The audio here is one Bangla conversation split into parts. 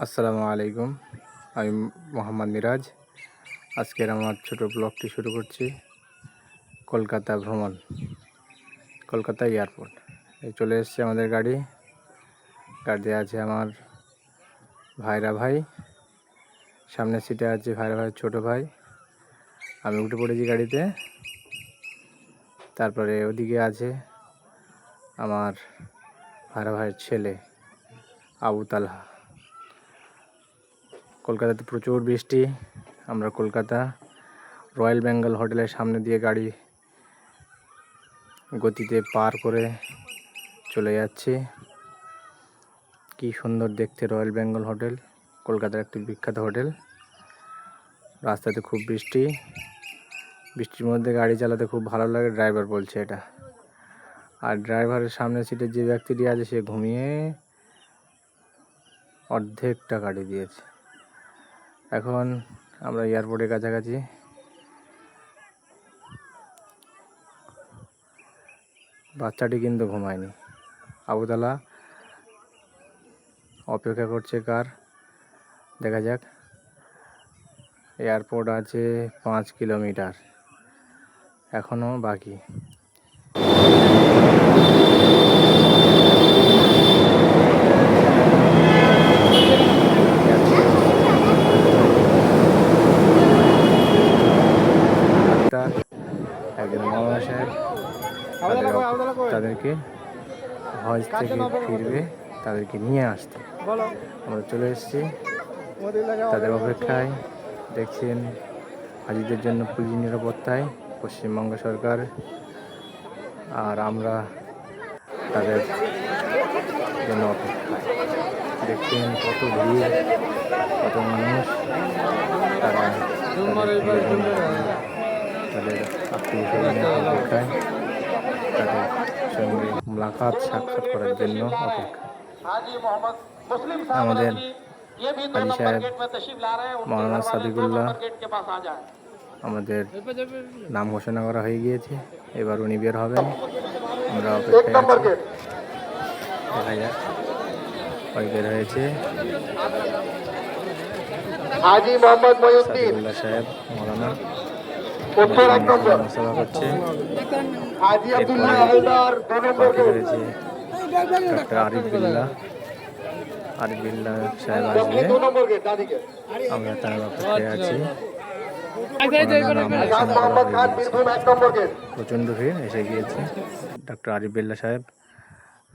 আসসালামু আলাইকুম। আমি মোহাম্মদ মিরাজ। আজকের আমার ছোট ব্লগটি শুরু করছি। কলকাতা ভ্রমণ, কলকাতা এয়ারপোর্ট। এই চলে এসছে আমাদের গাড়িতে আছে আমার ভাই, সামনের সিটে আছে ভাইয়ের ছোট ভাই। আমি উঠে পড়েছি গাড়িতে। তারপরে ওদিকে আছে আমার ভাইয়ের ছেলে আবু তালহা। কলকাতাতে প্রচুর বৃষ্টি। আমরা কলকাতা রয়্যাল বেঙ্গল হোটেলের সামনে দিয়ে গাড়ি গতিতে পার করে চলে যাচ্ছি। কি সুন্দর দেখতে রয়্যাল বেঙ্গল হোটেল, কলকাতার একটি বিখ্যাত হোটেল। রাস্তাতে খুব বৃষ্টির মধ্যে গাড়ি চালাতে খুব ভালো লাগে, ড্রাইভার বলছে এটা। আর ড্রাইভারের সামনের সিটে যে ব্যক্তিটি আছে সে ঘুমিয়ে অর্ধেকটা গাড়ি দিয়েছে। এখন আমরা এয়ারপোর্টের কাছাকাছি। বাচ্চাটি কিন্তু ঘুমায়নি। আবুতালা অপেক্ষা করছে কার, দেখা যাক। এয়ারপোর্ট আছে 5 কিলোমিটার, এখনো বাকি। একজন মৌলানা সাহেব তাদেরকে হজ থেকে ফিরবে, তাদেরকে নিয়ে আসতে আমরা চলে এসেছি। তাদের অপেক্ষায় দেখছেন হাজিদের জন্য পুলিশ নিরাপত্তায় পশ্চিমবঙ্গ সরকার, আর আমরা তাদের জন্য অপেক্ষায়। দেখছেন কত ভিড়, কত মানুষ, তারা তাদের আত্মীয় স্বজনের অপেক্ষায়, তাদের সঙ্গে সাক্ষাৎ করার জন্য অপেক্ষা। আমাদের হাজি সাহেব মৌলানা সাদিকুল্লাহ আমাদের নাম ঘোষণা করা হয়ে গিয়েছে। এবার উনি বের হবেন, আমরা অপেক্ষায় আছি। দেখা যাক ওই বের হয়েছে হাজি মোহাম্মদ মহিউদ্দিন সাদিকুল্লাহ সাহেব মৌলানা সভা করছে। হাজি আব্দুল্লাহ হায়দার বাকি রয়েছে ডক্টর আরিফ বিল্লাহ সাহেব আসবে, আমরা তার অপেক্ষায় আছি। প্রচণ্ড ভিড় এসে গিয়েছে। ডক্টর আরিফ বিল্লাহ সাহেব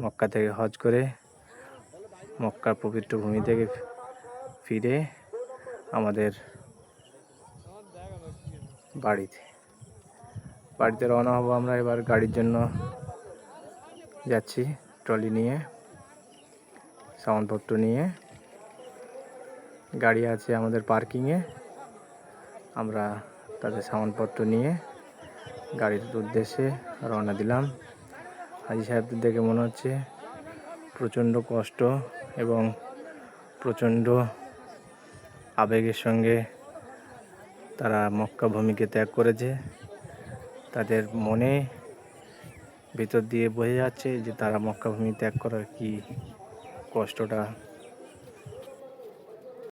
মক্কা থেকে হজ করে মক্কার পবিত্র ভূমি থেকে ফিরে আমাদের বাড়িতে রওনা হব। আমরা এবার গাড়ির জন্য যাচ্ছি, ট্রলি নিয়ে, সামানপত্র নিয়ে। গাড়ি আছে আমাদের পার্কিংয়ে, আমরা তাদের সামানপত্র নিয়ে গাড়ির উদ্দেশ্যে রওনা দিলাম। হাজি সাহেবদের দেখে মনে হচ্ছে প্রচণ্ড কষ্ট এবং প্রচণ্ড আবেগের সঙ্গে তারা মক্কা ভূমিকে ত্যাগ করেছে। তাদের মনে ভিতর দিয়ে বোঝা যাচ্ছে যে তারা মক্কা ভূমি ত্যাগ করার কি কষ্টটা